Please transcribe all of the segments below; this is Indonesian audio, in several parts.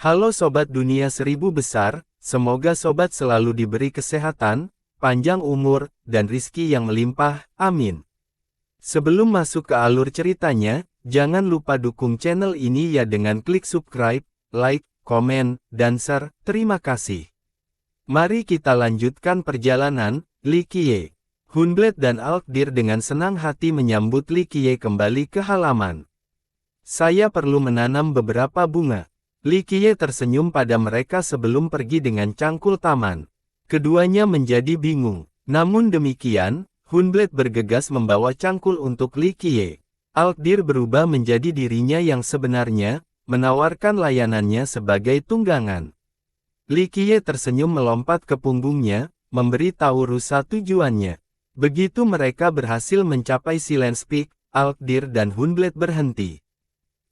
Halo Sobat Dunia Seribu Besar, semoga Sobat selalu diberi kesehatan, panjang umur, dan rizki yang melimpah, amin. Sebelum masuk ke alur ceritanya, jangan lupa dukung channel ini ya dengan klik subscribe, like, komen, dan share, terima kasih. Mari kita lanjutkan perjalanan. Li Qiye, Hunblade dan Alkdir dengan senang hati menyambut Li Qiye kembali ke halaman. Saya perlu menanam beberapa bunga. Li Qiye tersenyum pada mereka sebelum pergi dengan cangkul taman. Keduanya menjadi bingung. Namun demikian, Hunblade bergegas membawa cangkul untuk Li Qiye. Alkdir berubah menjadi dirinya yang sebenarnya, menawarkan layanannya sebagai tunggangan. Li Qiye tersenyum melompat ke punggungnya, memberi tahu rusa tujuannya. Begitu mereka berhasil mencapai Silence Peak, Alkdir dan Hunblade berhenti.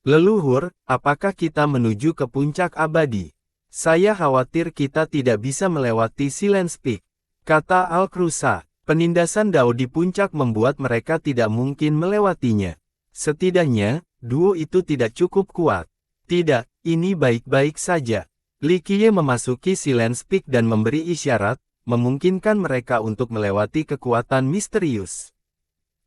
Leluhur, apakah kita menuju ke puncak abadi? Saya khawatir kita tidak bisa melewati Silence Peak, kata Alkrusa. Penindasan Dao di puncak membuat mereka tidak mungkin melewatinya. Setidaknya, duo itu tidak cukup kuat. Tidak, ini baik-baik saja. Li Qiye memasuki Silence Peak dan memberi isyarat, memungkinkan mereka untuk melewati kekuatan misterius.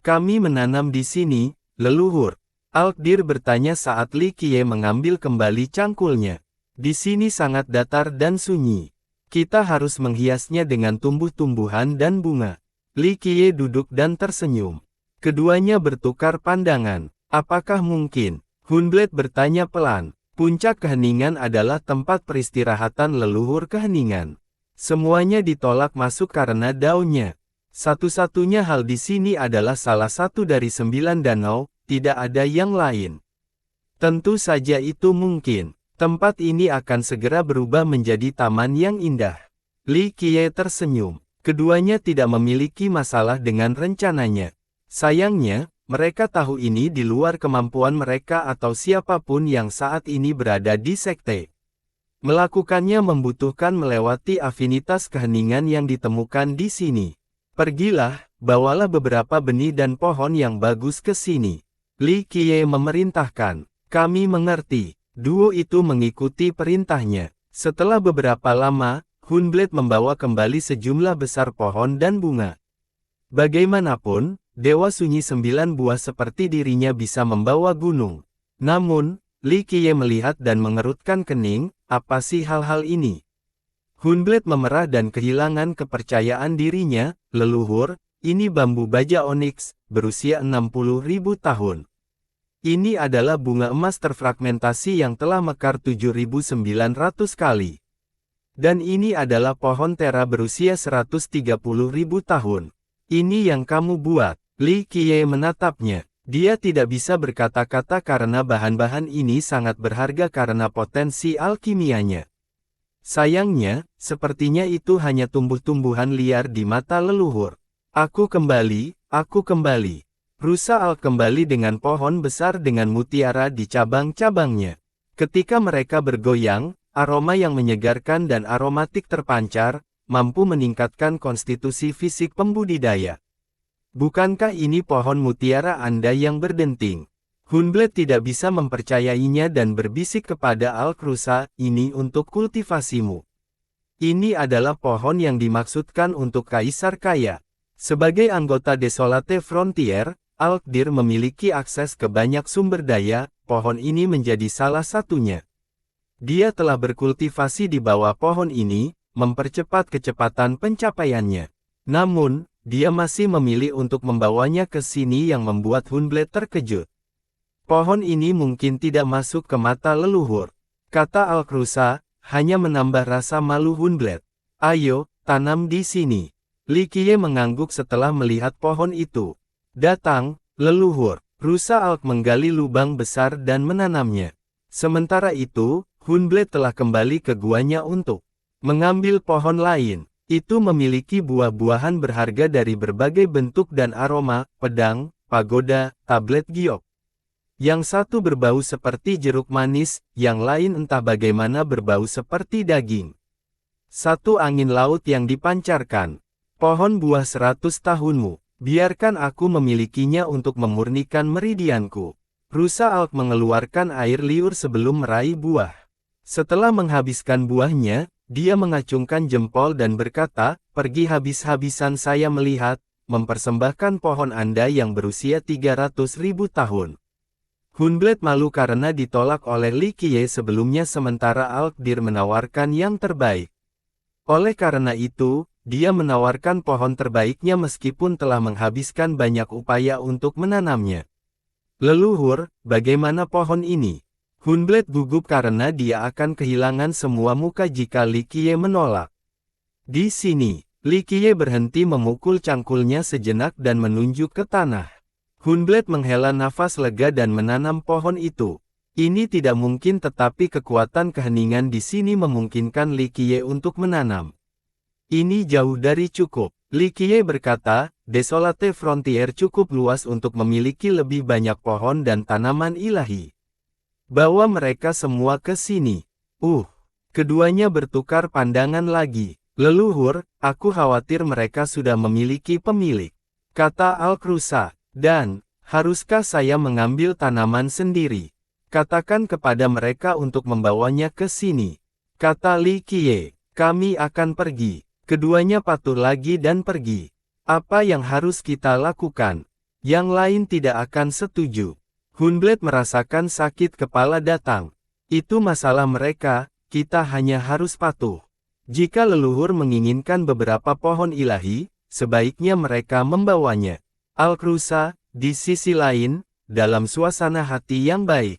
Kami menanam di sini, leluhur. Alkdir bertanya saat Li Qiye mengambil kembali cangkulnya. Di sini sangat datar dan sunyi. Kita harus menghiasnya dengan tumbuh-tumbuhan dan bunga. Li Qiye duduk dan tersenyum. Keduanya bertukar pandangan. Apakah mungkin? Hunblade bertanya pelan. Puncak keheningan adalah tempat peristirahatan leluhur keheningan. Semuanya ditolak masuk karena daunnya. Satu-satunya hal di sini adalah salah satu dari 9 danau. Tidak ada yang lain. Tentu saja itu mungkin. Tempat ini akan segera berubah menjadi taman yang indah. Li Qiye tersenyum. Keduanya tidak memiliki masalah dengan rencananya. Sayangnya, mereka tahu ini di luar kemampuan mereka atau siapapun yang saat ini berada di sekte. Melakukannya membutuhkan melewati afinitas keheningan yang ditemukan di sini. Pergilah, bawalah beberapa benih dan pohon yang bagus ke sini. Li Qiye memerintahkan. Kami mengerti. Duo itu mengikuti perintahnya. Setelah beberapa lama, Hunblade membawa kembali sejumlah besar pohon dan bunga. Bagaimanapun, Dewa Sunyi 9 buah seperti dirinya bisa membawa gunung. Namun, Li Qiye melihat dan mengerutkan kening, apa sih hal-hal ini? Hunblade memerah dan kehilangan kepercayaan dirinya, leluhur. Ini bambu baja onyx, berusia 60.000 tahun. Ini adalah bunga emas terfragmentasi yang telah mekar 7.900 kali. Dan ini adalah pohon tera berusia 130.000 tahun. Ini yang kamu buat. Li Qiye menatapnya. Dia tidak bisa berkata-kata karena bahan-bahan ini sangat berharga karena potensi alkimianya. Sayangnya, sepertinya itu hanya tumbuh-tumbuhan liar di mata leluhur. Aku kembali, aku kembali. Rusa Alk kembali dengan pohon besar dengan mutiara di cabang-cabangnya. Ketika mereka bergoyang, aroma yang menyegarkan dan aromatik terpancar, mampu meningkatkan konstitusi fisik pembudidaya. Bukankah ini pohon mutiara Anda yang berdenting? Hunblade tidak bisa mempercayainya dan berbisik kepada Alkrusa, ini untuk kultivasimu. Ini adalah pohon yang dimaksudkan untuk kaisar kaya. Sebagai anggota Desolate Frontier, Alkdir memiliki akses ke banyak sumber daya, pohon ini menjadi salah satunya. Dia telah berkultivasi di bawah pohon ini, mempercepat kecepatan pencapaiannya. Namun, dia masih memilih untuk membawanya ke sini yang membuat Hunblade terkejut. Pohon ini mungkin tidak masuk ke mata leluhur, kata Alkrusa, hanya menambah rasa malu Hunblade. Ayo, tanam di sini. Li Qiye mengangguk setelah melihat pohon itu. Datang, leluhur. Rusa Alk menggali lubang besar dan menanamnya. Sementara itu, Hunblade telah kembali ke guanya untuk mengambil pohon lain. Itu memiliki buah-buahan berharga dari berbagai bentuk dan aroma, pedang, pagoda, tablet giok. Yang satu berbau seperti jeruk manis, yang lain entah bagaimana berbau seperti daging. Satu angin laut yang dipancarkan. Pohon buah 100 tahunmu, biarkan aku memilikinya untuk memurnikan meridianku. Rusa Alk mengeluarkan air liur sebelum meraih buah. Setelah menghabiskan buahnya, dia mengacungkan jempol dan berkata, "Pergi habis-habisan saya melihat, mempersembahkan pohon Anda yang berusia 300.000 tahun." Hunblad malu karena ditolak oleh Li Qiye sebelumnya sementara Alkdir menawarkan yang terbaik. Oleh karena itu, dia menawarkan pohon terbaiknya meskipun telah menghabiskan banyak upaya untuk menanamnya. "Leluhur, bagaimana pohon ini?" Hunblad gugup karena dia akan kehilangan semua muka jika Li Qiye menolak. Di sini, Li Qiye berhenti memukul cangkulnya sejenak dan menunjuk ke tanah. Hunblad menghela nafas lega dan menanam pohon itu. Ini tidak mungkin tetapi kekuatan keheningan di sini memungkinkan Li Qiye untuk menanam. "Ini jauh dari cukup," Li Qiye berkata, "Desolate Frontier cukup luas untuk memiliki lebih banyak pohon dan tanaman ilahi. Bawa mereka semua ke sini." Keduanya bertukar pandangan lagi. "Leluhur, aku khawatir mereka sudah memiliki pemilik," kata Alkrusa. "Dan, haruskah saya mengambil tanaman sendiri? Katakan kepada mereka untuk membawanya ke sini," kata Li Qiye. "Kami akan pergi." Keduanya patuh lagi dan pergi. "Apa yang harus kita lakukan? Yang lain tidak akan setuju." Hunblad merasakan sakit kepala datang. "Itu masalah mereka, kita hanya harus patuh. Jika leluhur menginginkan beberapa pohon ilahi, sebaiknya mereka membawanya." Alkrusa, di sisi lain, dalam suasana hati yang baik.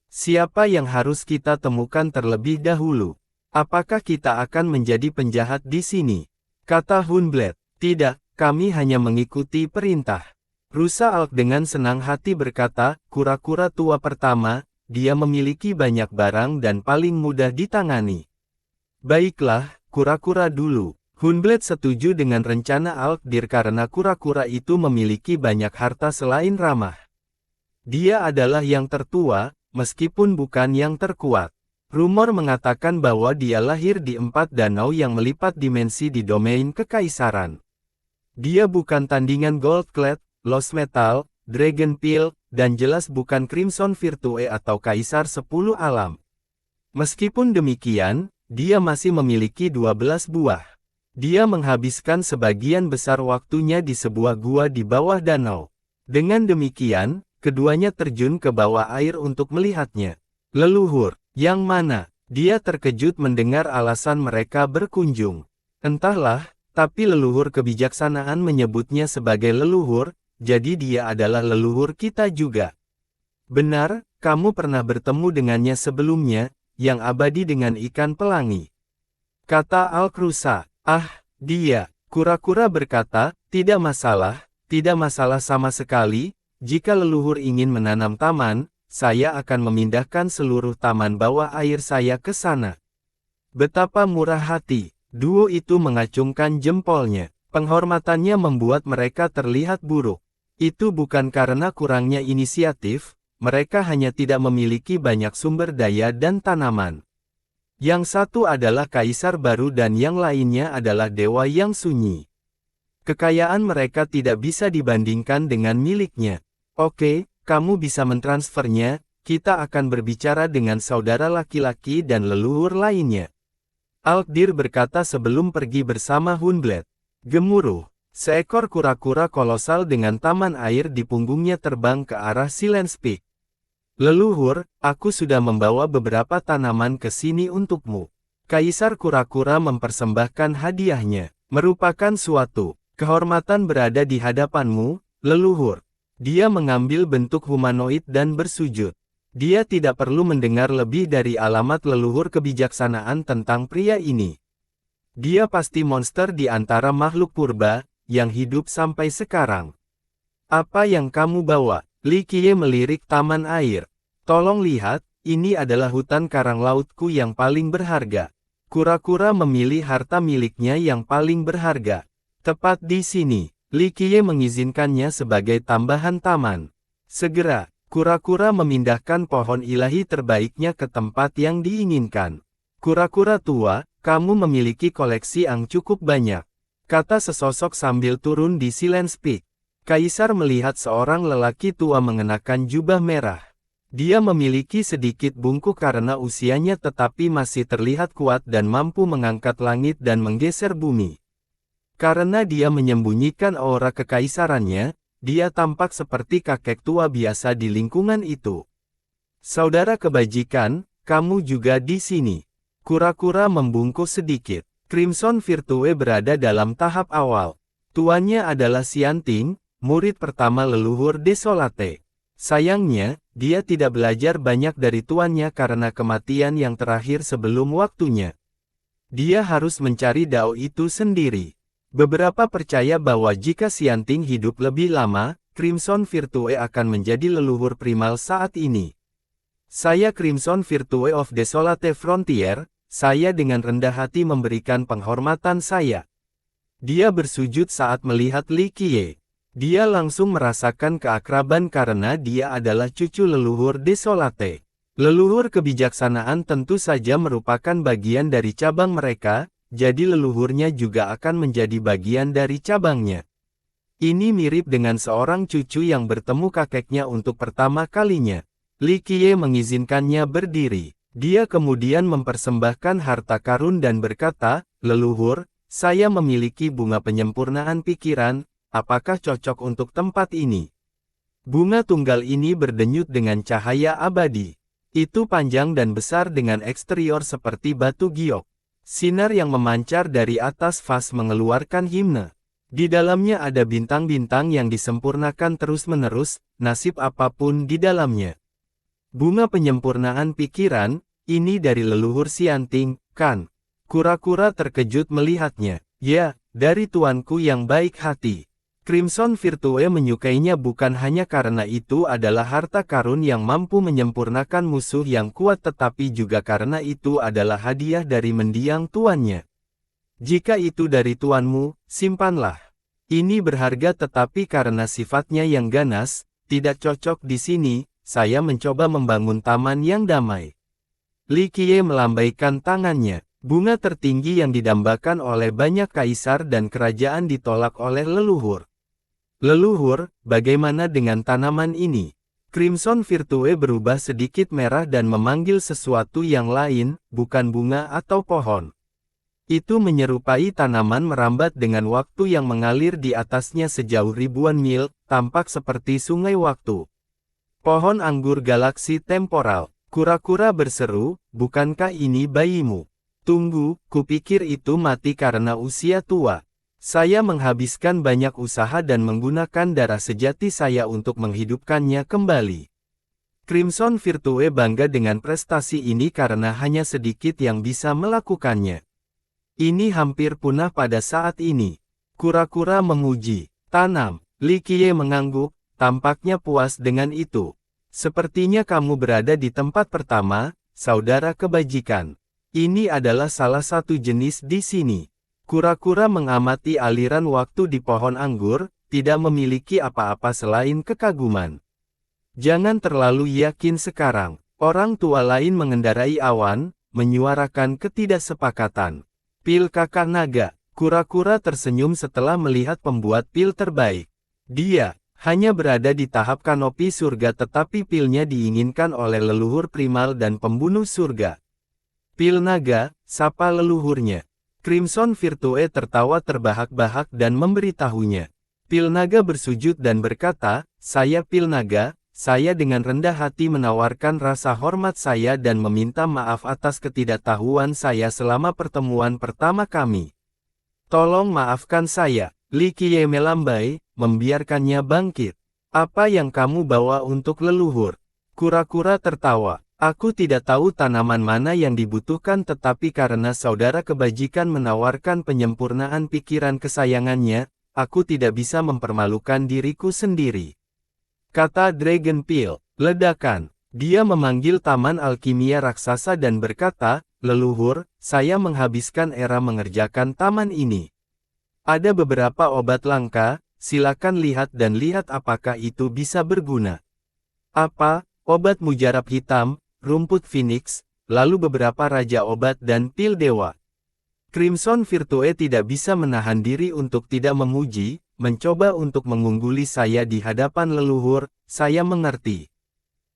"Siapa yang harus kita temukan terlebih dahulu? Apakah kita akan menjadi penjahat di sini?" kata Hunblad. "Tidak, kami hanya mengikuti perintah." Rusa Alk dengan senang hati berkata, "Kura-kura tua pertama, dia memiliki banyak barang dan paling mudah ditangani." "Baiklah, kura-kura dulu." Hunblad setuju dengan rencana Alkdir karena kura-kura itu memiliki banyak harta selain ramah. Dia adalah yang tertua, meskipun bukan yang terkuat. Rumor mengatakan bahwa dia lahir di 4 danau yang melipat dimensi di domain kekaisaran. Dia bukan tandingan Goldclad, Lost Metal, Dragon Peel, dan jelas bukan Crimson Virtue atau Kaisar 10 Alam. Meskipun demikian, dia masih memiliki 12 buah. Dia menghabiskan sebagian besar waktunya di sebuah gua di bawah danau. Dengan demikian, keduanya terjun ke bawah air untuk melihatnya. "Leluhur, yang mana?" Dia terkejut mendengar alasan mereka berkunjung. "Entahlah, tapi leluhur kebijaksanaan menyebutnya sebagai leluhur, jadi dia adalah leluhur kita juga." "Benar, kamu pernah bertemu dengannya sebelumnya, yang abadi dengan ikan pelangi," kata Alkrusa. Dia." Kura-kura berkata, tidak masalah sama sekali. Jika leluhur ingin menanam taman, saya akan memindahkan seluruh taman bawah air saya ke sana." Betapa murah hati. Duo itu mengacungkan jempolnya. Penghormatannya membuat mereka terlihat buruk. Itu bukan karena kurangnya inisiatif, mereka hanya tidak memiliki banyak sumber daya dan tanaman. Yang satu adalah kaisar baru dan yang lainnya adalah dewa yang sunyi. Kekayaan mereka tidak bisa dibandingkan dengan miliknya. "Oke, kamu bisa mentransfernya, kita akan berbicara dengan saudara laki-laki dan leluhur lainnya," Alkdir berkata sebelum pergi bersama Hunblad. Gemuruh. Seekor kura-kura kolosal dengan taman air di punggungnya terbang ke arah Silence Peak. "Leluhur, aku sudah membawa beberapa tanaman ke sini untukmu." Kaisar kura-kura mempersembahkan hadiahnya. "Merupakan suatu kehormatan berada di hadapanmu, leluhur." Dia mengambil bentuk humanoid dan bersujud. Dia tidak perlu mendengar lebih dari alamat leluhur kebijaksanaan tentang pria ini. Dia pasti monster di antara makhluk purba, yang hidup sampai sekarang. "Apa yang kamu bawa?" Li Qiye melirik taman air. "Tolong lihat, ini adalah hutan karang lautku yang paling berharga." Kura-kura memilih harta miliknya yang paling berharga. Tepat di sini, Li Qiye mengizinkannya sebagai tambahan taman. Segera, kura-kura memindahkan pohon ilahi terbaiknya ke tempat yang diinginkan. "Kura-kura tua, kamu memiliki koleksi yang cukup banyak," kata sesosok sambil turun di Silence Peak. Kaisar melihat seorang lelaki tua mengenakan jubah merah. Dia memiliki sedikit bungkuk karena usianya tetapi masih terlihat kuat dan mampu mengangkat langit dan menggeser bumi. Karena dia menyembunyikan aura kekaisarannya, dia tampak seperti kakek tua biasa di lingkungan itu. Saudara kebajikan, kamu juga di sini. Kura-kura membungkuk sedikit. Crimson Virtue berada dalam tahap awal. Tuannya adalah Xianting, murid pertama leluhur Desolate. Sayangnya, dia tidak belajar banyak dari tuannya karena kematian yang terakhir sebelum waktunya. Dia harus mencari dao itu sendiri. Beberapa percaya bahwa jika Xianting hidup lebih lama, Crimson Virtue akan menjadi leluhur primal saat ini. Saya Crimson Virtue of Desolate Frontier, saya dengan rendah hati memberikan penghormatan saya. Dia bersujud saat melihat Li Qiye. Dia langsung merasakan keakraban karena dia adalah cucu leluhur Desolate. Leluhur kebijaksanaan tentu saja merupakan bagian dari cabang mereka, jadi leluhurnya juga akan menjadi bagian dari cabangnya. Ini mirip dengan seorang cucu yang bertemu kakeknya untuk pertama kalinya. Li Qiye mengizinkannya berdiri. Dia kemudian mempersembahkan harta karun dan berkata, "Leluhur, saya memiliki bunga penyempurnaan pikiran, apakah cocok untuk tempat ini?" Bunga tunggal ini berdenyut dengan cahaya abadi. Itu panjang dan besar dengan eksterior seperti batu giok. Sinar yang memancar dari atas vas mengeluarkan himne. Di dalamnya ada bintang-bintang yang disempurnakan terus-menerus, nasib apapun di dalamnya. Bunga penyempurnaan pikiran, ini dari leluhur Xianting, kan? Kura-kura terkejut melihatnya. Ya, dari tuanku yang baik hati. Crimson Virtue menyukainya bukan hanya karena itu adalah harta karun yang mampu menyempurnakan musuh yang kuat tetapi juga karena itu adalah hadiah dari mendiang tuannya. Jika itu dari tuanmu, simpanlah. Ini berharga tetapi karena sifatnya yang ganas, tidak cocok di sini, saya mencoba membangun taman yang damai. Li Qiye melambaikan tangannya. Bunga tertinggi yang didambakan oleh banyak kaisar dan kerajaan ditolak oleh leluhur. Leluhur, bagaimana dengan tanaman ini? Crimson Virtue berubah sedikit merah dan memanggil sesuatu yang lain, bukan bunga atau pohon. Itu menyerupai tanaman merambat dengan waktu yang mengalir di atasnya sejauh ribuan mil, tampak seperti sungai waktu. Pohon anggur galaksi temporal. Kura-kura berseru, bukankah ini bayimu? Tunggu, kupikir itu mati karena usia tua. Saya menghabiskan banyak usaha dan menggunakan darah sejati saya untuk menghidupkannya kembali. Crimson Virtue bangga dengan prestasi ini karena hanya sedikit yang bisa melakukannya. Ini hampir punah pada saat ini. Kura-kura memuji. Tanam. Li Qiye mengangguk, tampaknya puas dengan itu. Sepertinya kamu berada di tempat pertama, saudara kebajikan. Ini adalah salah satu jenis di sini. Kura-kura mengamati aliran waktu di pohon anggur, tidak memiliki apa-apa selain kekaguman. Jangan terlalu yakin sekarang. Orang tua lain mengendarai awan, menyuarakan ketidaksepakatan. Pil kakak naga. Kura-kura tersenyum setelah melihat pembuat pil terbaik. Dia hanya berada di tahap kanopi surga tetapi pilnya diinginkan oleh leluhur primal dan pembunuh surga. Pil naga, sapa leluhurnya. Crimson Virtue tertawa terbahak-bahak dan memberitahunya. Pil naga bersujud dan berkata, saya Pil naga, saya dengan rendah hati menawarkan rasa hormat saya dan meminta maaf atas ketidaktahuan saya selama pertemuan pertama kami. Tolong maafkan saya. Li Qiye melambai, membiarkannya bangkit. Apa yang kamu bawa untuk leluhur? Kura-kura tertawa. Aku tidak tahu tanaman mana yang dibutuhkan tetapi karena saudara kebajikan menawarkan penyempurnaan pikiran kesayangannya, aku tidak bisa mempermalukan diriku sendiri. Kata Dragon Peel, ledakan. Dia memanggil taman alkimia raksasa dan berkata, leluhur, saya menghabiskan era mengerjakan taman ini. Ada beberapa obat langka, silakan lihat dan lihat apakah itu bisa berguna. Apa? Obat mujarab hitam, rumput phoenix, lalu beberapa raja obat dan pil dewa. Crimson Virtue tidak bisa menahan diri untuk tidak memuji, mencoba untuk mengungguli saya di hadapan leluhur, saya mengerti.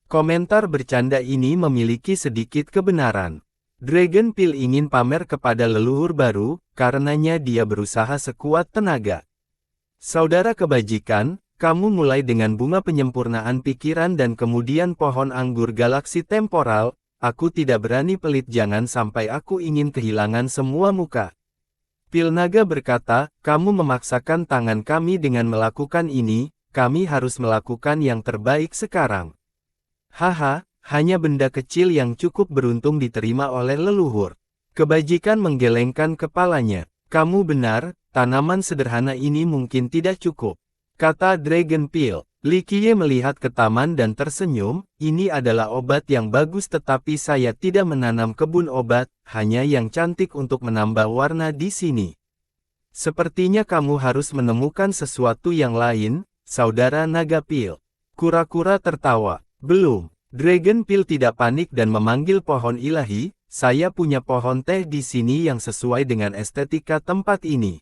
Komentar bercanda ini memiliki sedikit kebenaran. Dragon Peel ingin pamer kepada leluhur baru, karenanya dia berusaha sekuat tenaga. Saudara kebajikan, kamu mulai dengan bunga penyempurnaan pikiran dan kemudian pohon anggur galaksi temporal. Aku tidak berani pelit, jangan sampai aku ingin kehilangan semua muka. Pil naga berkata, kamu memaksakan tangan kami dengan melakukan ini, kami harus melakukan yang terbaik sekarang. Haha. Hanya benda kecil yang cukup beruntung diterima oleh leluhur. Kebajikan menggelengkan kepalanya. Kamu benar, tanaman sederhana ini mungkin tidak cukup, kata Dragon Peel. Li Qiye melihat ke taman dan tersenyum, ini adalah obat yang bagus tetapi saya tidak menanam kebun obat, hanya yang cantik untuk menambah warna di sini. Sepertinya kamu harus menemukan sesuatu yang lain, saudara naga Peel. Kura-kura tertawa. Belum. Dragon Peel tidak panik dan memanggil pohon ilahi, saya punya pohon teh di sini yang sesuai dengan estetika tempat ini.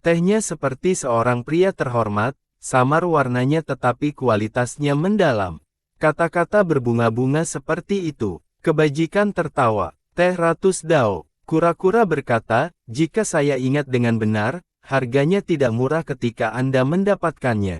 Tehnya seperti seorang pria terhormat, samar warnanya tetapi kualitasnya mendalam. Kata-kata berbunga-bunga seperti itu. Kebajikan tertawa. Teh 100 dao. Kura-kura berkata, jika saya ingat dengan benar, harganya tidak murah ketika Anda mendapatkannya.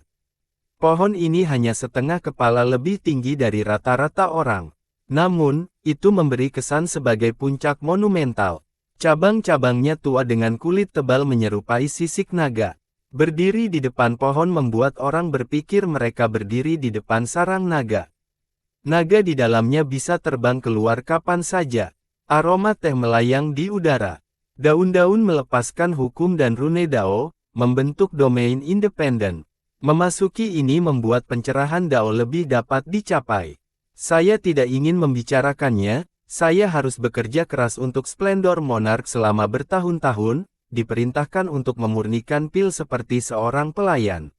Pohon ini hanya setengah kepala lebih tinggi dari rata-rata orang. Namun, itu memberi kesan sebagai puncak monumental. Cabang-cabangnya tua dengan kulit tebal menyerupai sisik naga. Berdiri di depan pohon membuat orang berpikir mereka berdiri di depan sarang naga. Naga di dalamnya bisa terbang keluar kapan saja. Aroma teh melayang di udara. Daun-daun melepaskan hukum dan rune Dao, membentuk domain independen. Memasuki ini membuat pencerahan Dao lebih dapat dicapai. Saya tidak ingin membicarakannya, saya harus bekerja keras untuk Splendor Monarch selama bertahun-tahun, diperintahkan untuk memurnikan pil seperti seorang pelayan.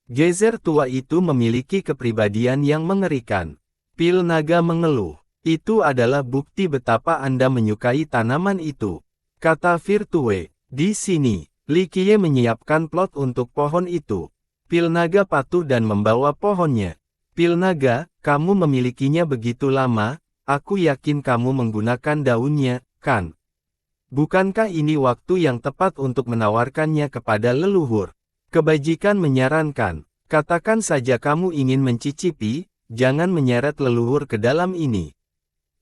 Gezer tua itu memiliki kepribadian yang mengerikan. Pil naga mengeluh. Itu adalah bukti betapa Anda menyukai tanaman itu, kata Virtue. Di sini, Li Qiye menyiapkan plot untuk pohon itu. Pil naga patuh dan membawa pohonnya. Pil naga, kamu memilikinya begitu lama, aku yakin kamu menggunakan daunnya, kan? Bukankah ini waktu yang tepat untuk menawarkannya kepada leluhur? Kebajikan menyarankan, katakan saja kamu ingin mencicipi, jangan menyeret leluhur ke dalam ini.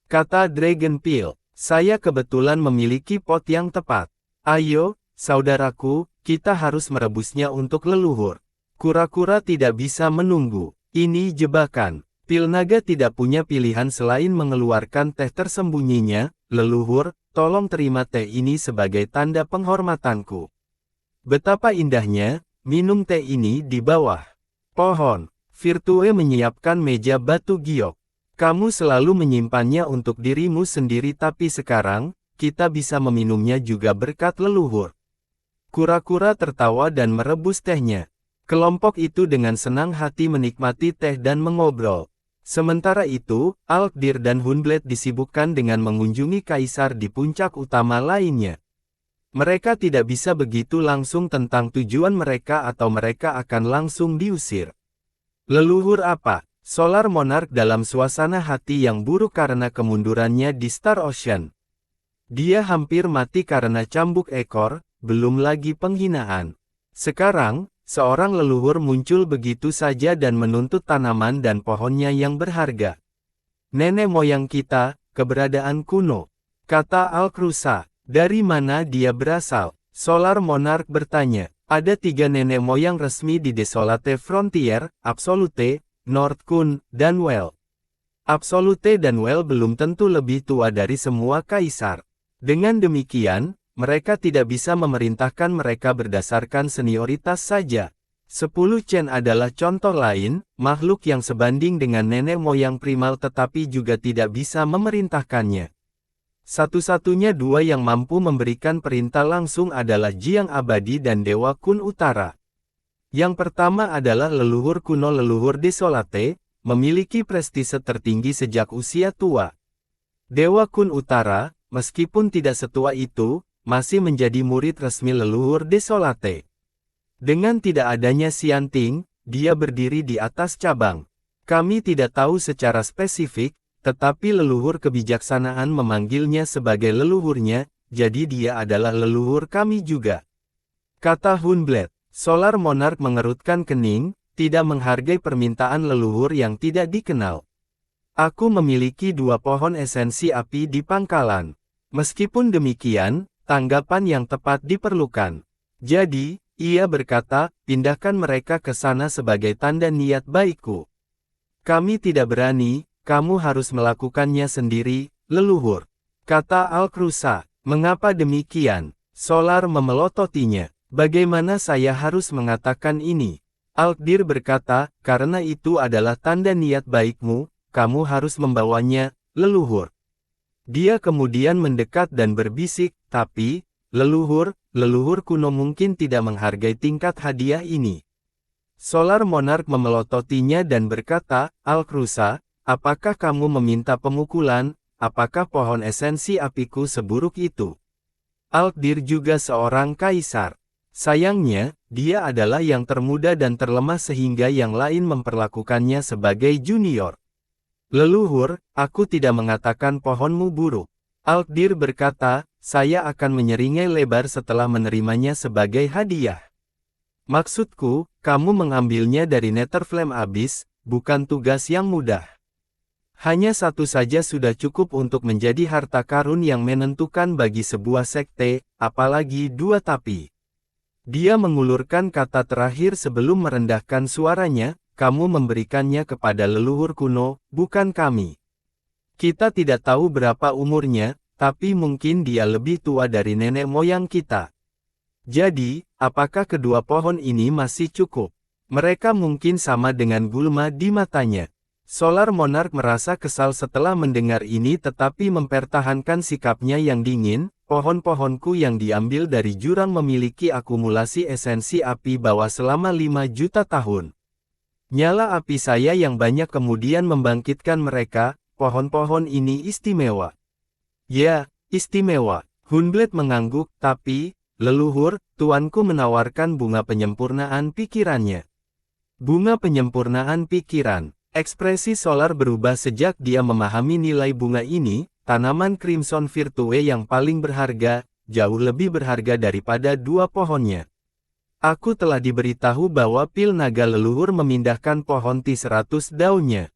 Kata Dragon Peel, saya kebetulan memiliki pot yang tepat. Ayo, saudaraku, kita harus merebusnya untuk leluhur. Kura-kura tidak bisa menunggu. Ini jebakan. Pil naga tidak punya pilihan selain mengeluarkan teh tersembunyinya. Leluhur, tolong terima teh ini sebagai tanda penghormatanku. Betapa indahnya, minum teh ini di bawah pohon. Virtue menyiapkan meja batu giok. Kamu selalu menyimpannya untuk dirimu sendiri tapi sekarang, kita bisa meminumnya juga berkat leluhur. Kura-kura tertawa dan merebus tehnya. Kelompok itu dengan senang hati menikmati teh dan mengobrol. Sementara itu, Alkdir dan Hunblade disibukkan dengan mengunjungi kaisar di puncak utama lainnya. Mereka tidak bisa begitu langsung tentang tujuan mereka atau mereka akan langsung diusir. Leluhur apa? Solar Monarch dalam suasana hati yang buruk karena kemundurannya di Star Ocean. Dia hampir mati karena cambuk ekor, belum lagi penghinaan. Sekarang, seorang leluhur muncul begitu saja dan menuntut tanaman dan pohonnya yang berharga. Nenek moyang kita, keberadaan kuno, kata Alkrusa. Dari mana dia berasal? Solar Monarch bertanya. Ada 3 nenek moyang resmi di Desolate Frontier, Absolute, Northkun, dan Well. Absolute dan Well belum tentu lebih tua dari semua kaisar. Dengan demikian, mereka tidak bisa memerintahkan mereka berdasarkan senioritas saja. 10 Chen adalah contoh lain, makhluk yang sebanding dengan nenek moyang primal tetapi juga tidak bisa memerintahkannya. Satu-satunya 2 yang mampu memberikan perintah langsung adalah Jiang Abadi dan Dewa Kun Utara. Yang pertama adalah leluhur kuno leluhur Desolate, memiliki prestise tertinggi sejak usia tua. Dewa Kun Utara, meskipun tidak setua itu, masih menjadi murid resmi leluhur Desolate. Dengan tidak adanya Xianting, dia berdiri di atas cabang. Kami tidak tahu secara spesifik, tetapi leluhur kebijaksanaan memanggilnya sebagai leluhurnya, jadi dia adalah leluhur kami juga. Kata Hunblad. Solar Monarch mengerutkan kening, tidak menghargai permintaan leluhur yang tidak dikenal. Aku memiliki 2 pohon esensi api di pangkalan. Meskipun demikian, tanggapan yang tepat diperlukan. Jadi, ia berkata, pindahkan mereka ke sana sebagai tanda niat baikku. Kami tidak berani, kamu harus melakukannya sendiri, leluhur. Kata Alkrusa. Mengapa demikian? Solar memelototinya. Bagaimana saya harus mengatakan ini? Alkdir berkata, karena itu adalah tanda niat baikmu, kamu harus membawanya, leluhur. Dia kemudian mendekat dan berbisik, tapi, leluhur kuno mungkin tidak menghargai tingkat hadiah ini. Solar Monarch memelototinya dan berkata, Alkrusa, apakah kamu meminta pemukulan? Apakah pohon esensi apiku seburuk itu? Alkdir juga seorang kaisar. Sayangnya, dia adalah yang termuda dan terlemah sehingga yang lain memperlakukannya sebagai junior. Leluhur, aku tidak mengatakan pohonmu buruk. Alkdir berkata, saya akan menyeringai lebar setelah menerimanya sebagai hadiah. Maksudku, kamu mengambilnya dari Netherflame Abyss, bukan tugas yang mudah. Hanya satu saja sudah cukup untuk menjadi harta karun yang menentukan bagi sebuah sekte, apalagi 2 tapi. Dia mengulurkan kata terakhir sebelum merendahkan suaranya, kamu memberikannya kepada leluhur kuno, bukan kami. Kita tidak tahu berapa umurnya, tapi mungkin dia lebih tua dari nenek moyang kita. Jadi, apakah kedua pohon ini masih cukup? Mereka mungkin sama dengan gulma di matanya. Solar Monarch merasa kesal setelah mendengar ini tetapi mempertahankan sikapnya yang dingin, pohon-pohonku yang diambil dari jurang memiliki akumulasi esensi api bawah selama 5 juta tahun. Nyala api saya yang banyak kemudian membangkitkan mereka, pohon-pohon ini istimewa. Ya, istimewa. Hunblad mengangguk, tapi, leluhur, tuanku menawarkan bunga penyempurnaan pikirannya. Bunga penyempurnaan pikiran. Ekspresi Solar berubah sejak dia memahami nilai bunga ini, tanaman Crimson Virtue yang paling berharga, jauh lebih berharga daripada 2 pohonnya. Aku telah diberitahu bahwa pil naga leluhur memindahkan pohon T100 daunnya.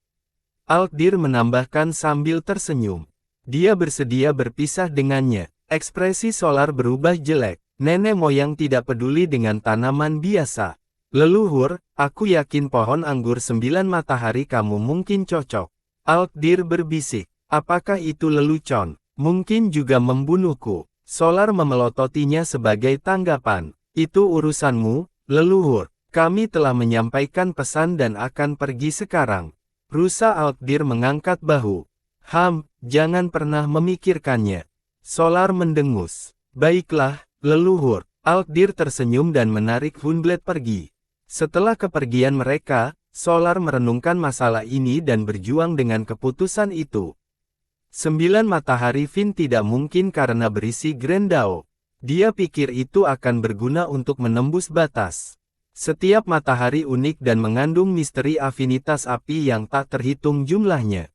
Alkdir menambahkan sambil tersenyum. Dia bersedia berpisah dengannya. Ekspresi Solar berubah jelek. Nenek moyang tidak peduli dengan tanaman biasa. Leluhur, aku yakin pohon anggur 9 matahari kamu mungkin cocok. Alkdir berbisik. Apakah itu lelucon? Mungkin juga membunuhku. Solar memelototinya sebagai tanggapan. Itu urusanmu, leluhur. Kami telah menyampaikan pesan dan akan pergi sekarang. Rusa Alkdir mengangkat bahu. Jangan pernah memikirkannya. Solar mendengus. Baiklah, leluhur. Alkdir tersenyum dan menarik Hunblad pergi. Setelah kepergian mereka, Solar merenungkan masalah ini dan berjuang dengan keputusan itu. 9 matahari Fin tidak mungkin karena berisi Grendao. Dia pikir itu akan berguna untuk menembus batas. Setiap matahari unik dan mengandung misteri afinitas api yang tak terhitung jumlahnya.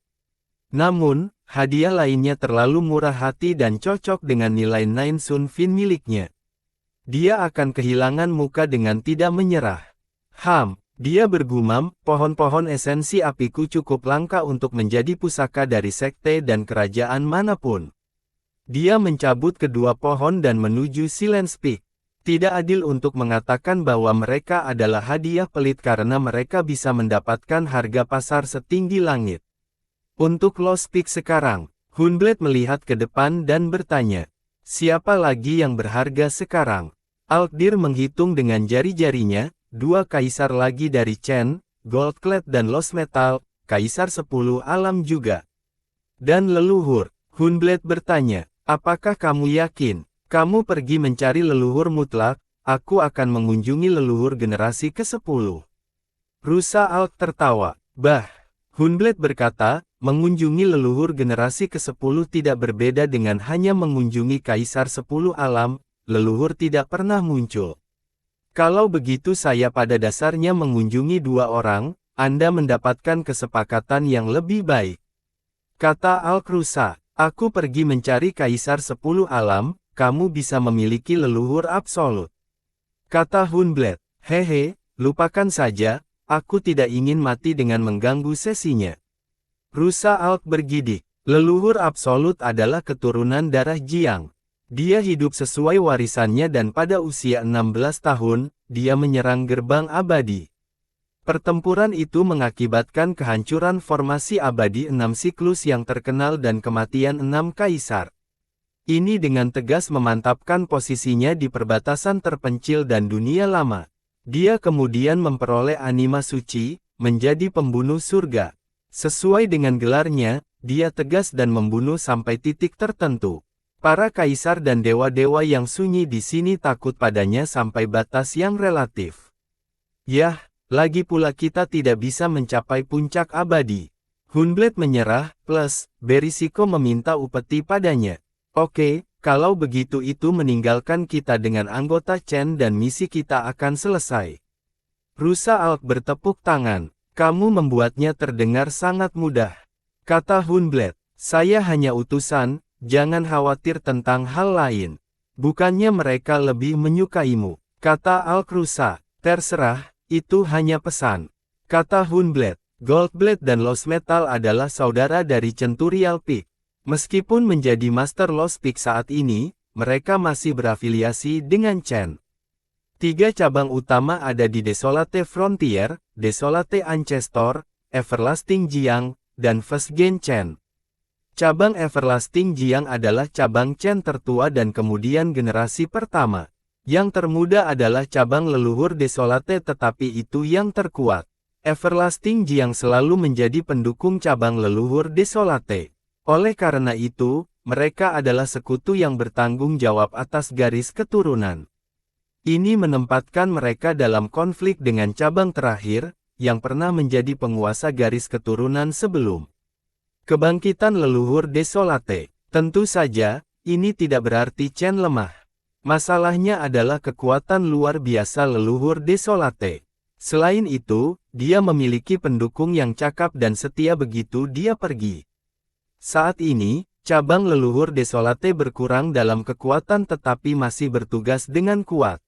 Namun, hadiah lainnya terlalu murah hati dan cocok dengan nilai Nine Sun Fin miliknya. Dia akan kehilangan muka dengan tidak menyerah. Dia bergumam, pohon-pohon esensi apiku cukup langka untuk menjadi pusaka dari sekte dan kerajaan manapun. Dia mencabut kedua pohon dan menuju Silence Peak. Tidak adil untuk mengatakan bahwa mereka adalah hadiah pelit karena mereka bisa mendapatkan harga pasar setinggi langit. Untuk Lost Peak sekarang, Hunblad melihat ke depan dan bertanya, siapa lagi yang berharga sekarang? Alkdir menghitung dengan jari-jarinya, 2 kaisar lagi dari Chen, Goldclad dan Lost Metal, kaisar 10 alam juga. Dan leluhur, Hunblad bertanya, apakah kamu yakin? Kamu pergi mencari leluhur mutlak, aku akan mengunjungi leluhur generasi ke-10. Rusa Alk tertawa. Hunblad berkata, mengunjungi leluhur generasi ke-10 tidak berbeda dengan hanya mengunjungi kaisar 10 alam, leluhur tidak pernah muncul. Kalau begitu saya pada dasarnya mengunjungi 2 orang, Anda mendapatkan kesepakatan yang lebih baik. Kata Alkrusa, aku pergi mencari Kaisar 10 alam, kamu bisa memiliki leluhur absolut. Kata Hunblad, hehe, lupakan saja, aku tidak ingin mati dengan mengganggu sesinya. Rusa Alk bergidik, leluhur absolut adalah keturunan darah Jiang. Dia hidup sesuai warisannya dan pada usia 16 tahun, dia menyerang gerbang abadi. Pertempuran itu mengakibatkan kehancuran formasi abadi 6 siklus yang terkenal dan kematian 6 kaisar. Ini dengan tegas memantapkan posisinya di perbatasan terpencil dan dunia lama. Dia kemudian memperoleh anima suci, menjadi pembunuh surga. Sesuai dengan gelarnya, dia tegas dan membunuh sampai titik tertentu. Para kaisar dan dewa-dewa yang sunyi di sini takut padanya sampai batas yang relatif. Yah, lagi pula kita tidak bisa mencapai puncak abadi. Hunblad menyerah, plus, berisiko meminta upeti padanya. Oke, kalau begitu itu meninggalkan kita dengan anggota Chen dan misi kita akan selesai. Rusa Alk bertepuk tangan. Kamu membuatnya terdengar sangat mudah. Kata Hunblad, saya hanya utusan, jangan khawatir tentang hal lain. Bukannya mereka lebih menyukaimu. Kata Alkrusa, terserah. Itu hanya pesan. Kata Hunblad, Goldblade dan Lost Metal adalah saudara dari Centurial Peak. Meskipun menjadi Master Lost Peak saat ini, mereka masih berafiliasi dengan Chen. 3 cabang utama ada di Desolate Frontier, Desolate Ancestor, Everlasting Jiang, dan First Gen Chen. Cabang Everlasting Jiang adalah cabang Chen tertua dan kemudian generasi pertama. Yang termuda adalah cabang leluhur Desolate tetapi itu yang terkuat. Everlasting Jiang selalu menjadi pendukung cabang leluhur Desolate. Oleh karena itu, mereka adalah sekutu yang bertanggung jawab atas garis keturunan. Ini menempatkan mereka dalam konflik dengan cabang terakhir, yang pernah menjadi penguasa garis keturunan sebelum kebangkitan leluhur Desolate. Tentu saja, ini tidak berarti Chen lemah. Masalahnya adalah kekuatan luar biasa leluhur Desolate. Selain itu, dia memiliki pendukung yang cakap dan setia begitu dia pergi. Saat ini, cabang leluhur Desolate berkurang dalam kekuatan tetapi masih bertugas dengan kuat.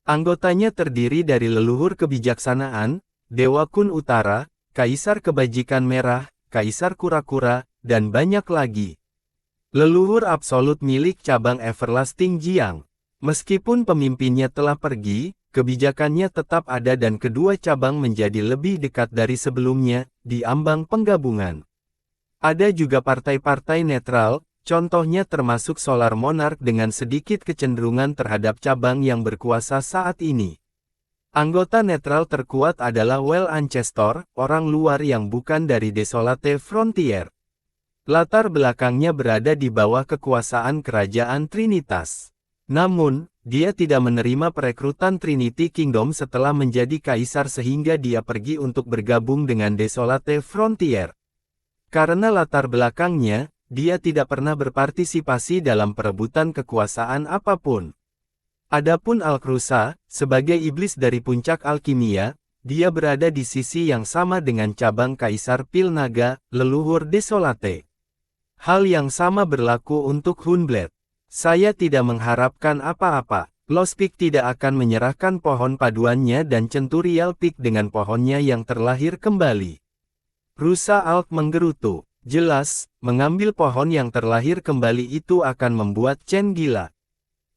Anggotanya terdiri dari leluhur kebijaksanaan, Dewa Kun Utara, Kaisar Kebajikan Merah, Kaisar Kura-Kura, dan banyak lagi. Leluhur absolut milik cabang Everlasting Jiang. Meskipun pemimpinnya telah pergi, kebijakannya tetap ada dan kedua cabang menjadi lebih dekat dari sebelumnya, di ambang penggabungan. Ada juga partai-partai netral, contohnya termasuk Solar Monarch dengan sedikit kecenderungan terhadap cabang yang berkuasa saat ini. Anggota netral terkuat adalah Well Ancestor, orang luar yang bukan dari Desolate Frontier. Latar belakangnya berada di bawah kekuasaan kerajaan Trinitas. Namun, dia tidak menerima perekrutan Trinity Kingdom setelah menjadi kaisar sehingga dia pergi untuk bergabung dengan Desolate Frontier. Karena latar belakangnya, dia tidak pernah berpartisipasi dalam perebutan kekuasaan apapun. Adapun Alkrusa, sebagai iblis dari puncak alkimia, dia berada di sisi yang sama dengan cabang Kaisar Pil Naga, leluhur Desolate. Hal yang sama berlaku untuk Hunblad. Saya tidak mengharapkan apa-apa. Lost Peak tidak akan menyerahkan pohon paduannya dan Centurial Peak dengan pohonnya yang terlahir kembali. Rusa Alk menggerutu. Jelas, mengambil pohon yang terlahir kembali itu akan membuat Chen gila.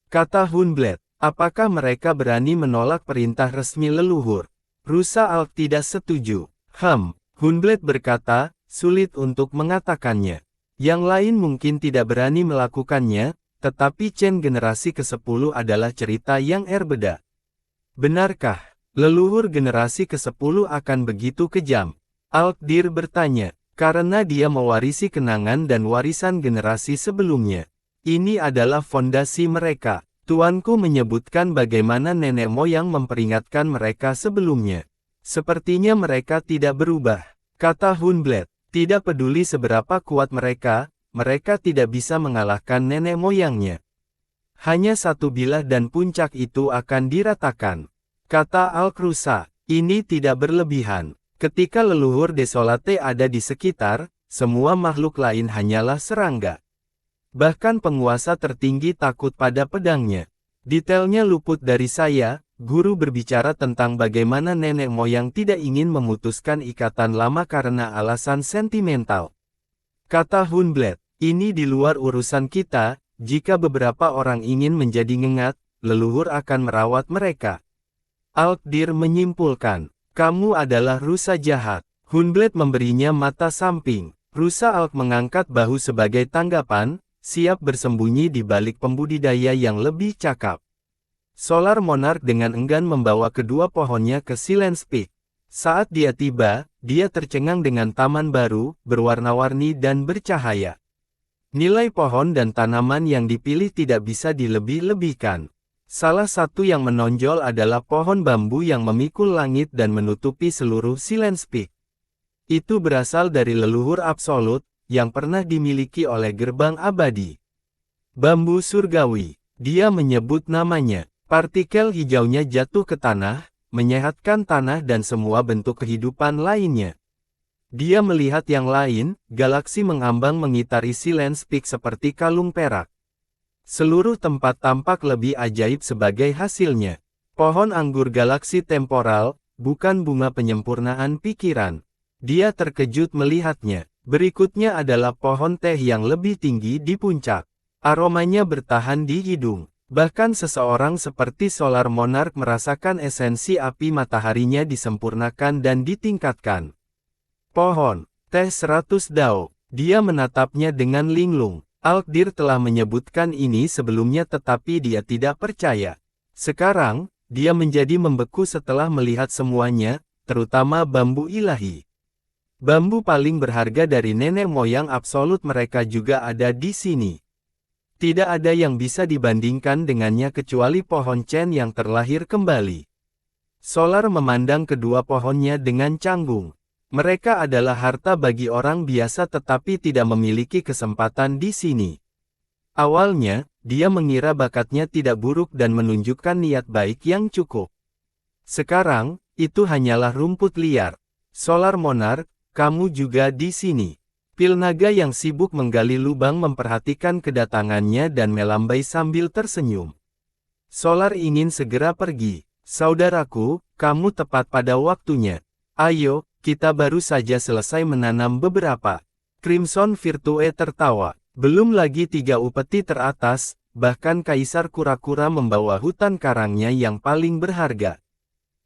Kata Hunblad, apakah mereka berani menolak perintah resmi leluhur? Rusa Alk tidak setuju. Hunblad berkata, sulit untuk mengatakannya. Yang lain mungkin tidak berani melakukannya, tetapi Chen generasi ke-10 adalah cerita yang berbeda. Benarkah, leluhur generasi ke-10 akan begitu kejam? Alkdir bertanya, karena dia mewarisi kenangan dan warisan generasi sebelumnya. Ini adalah fondasi mereka. Tuanku menyebutkan bagaimana nenek moyang memperingatkan mereka sebelumnya. Sepertinya mereka tidak berubah. Kata Hunblad, tidak peduli seberapa kuat mereka tidak bisa mengalahkan nenek moyangnya. Hanya satu bilah dan puncak itu akan diratakan. Kata Alkrusa, ini tidak berlebihan. Ketika leluhur Desolate ada di sekitar, semua makhluk lain hanyalah serangga. Bahkan penguasa tertinggi takut pada pedangnya. Detailnya luput dari saya, guru berbicara tentang bagaimana nenek moyang tidak ingin memutuskan ikatan lama karena alasan sentimental. Kata Hunblad, ini di luar urusan kita, jika beberapa orang ingin menjadi ngengat, leluhur akan merawat mereka. Alkdir menyimpulkan, kamu adalah rusa jahat. Hunblad memberinya mata samping. Rusa Alk mengangkat bahu sebagai tanggapan, siap bersembunyi di balik pembudidaya yang lebih cakap. Solar Monarch dengan enggan membawa kedua pohonnya ke Silence Peak. Saat dia tiba, dia tercengang dengan taman baru, berwarna-warni dan bercahaya. Nilai pohon dan tanaman yang dipilih tidak bisa dilebih-lebihkan. Salah satu yang menonjol adalah pohon bambu yang memikul langit dan menutupi seluruh Silence Peak. Itu berasal dari leluhur absolut, yang pernah dimiliki oleh gerbang abadi. Bambu surgawi, dia menyebut namanya. Partikel hijaunya jatuh ke tanah, menyehatkan tanah dan semua bentuk kehidupan lainnya. Dia melihat yang lain, galaksi mengambang mengitari Silence Peak seperti kalung perak. Seluruh tempat tampak lebih ajaib sebagai hasilnya. Pohon anggur galaksi temporal, bukan bunga penyempurnaan pikiran. Dia terkejut melihatnya. Berikutnya adalah pohon teh yang lebih tinggi di puncak. Aromanya bertahan di hidung. Bahkan seseorang seperti Solar Monarch merasakan esensi api mataharinya disempurnakan dan ditingkatkan. Pohon teh 100 dao. Dia menatapnya dengan linglung. Alkdir telah menyebutkan ini sebelumnya tetapi dia tidak percaya. Sekarang, dia menjadi membeku setelah melihat semuanya, terutama bambu ilahi. Bambu paling berharga dari nenek moyang absolut mereka juga ada di sini. Tidak ada yang bisa dibandingkan dengannya kecuali pohon Chen yang terlahir kembali. Solar memandang kedua pohonnya dengan canggung. Mereka adalah harta bagi orang biasa tetapi tidak memiliki kesempatan di sini. Awalnya, dia mengira bakatnya tidak buruk dan menunjukkan niat baik yang cukup. Sekarang, itu hanyalah rumput liar. Solar Monarch, kamu juga di sini. Pil naga yang sibuk menggali lubang memperhatikan kedatangannya dan melambai sambil tersenyum. Solar ingin segera pergi. Saudaraku, kamu tepat pada waktunya. Ayo, kita baru saja selesai menanam beberapa. Crimson Virtue tertawa. Belum lagi 3 upeti teratas, bahkan Kaisar Kura-Kura membawa hutan karangnya yang paling berharga.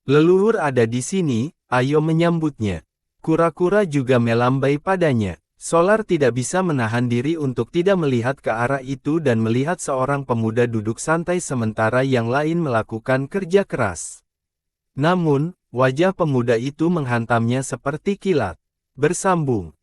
Leluhur ada di sini, ayo menyambutnya. Kura-Kura juga melambai padanya. Solar tidak bisa menahan diri untuk tidak melihat ke arah itu dan melihat seorang pemuda duduk santai sementara yang lain melakukan kerja keras. Namun, wajah pemuda itu menghantamnya seperti kilat. Bersambung.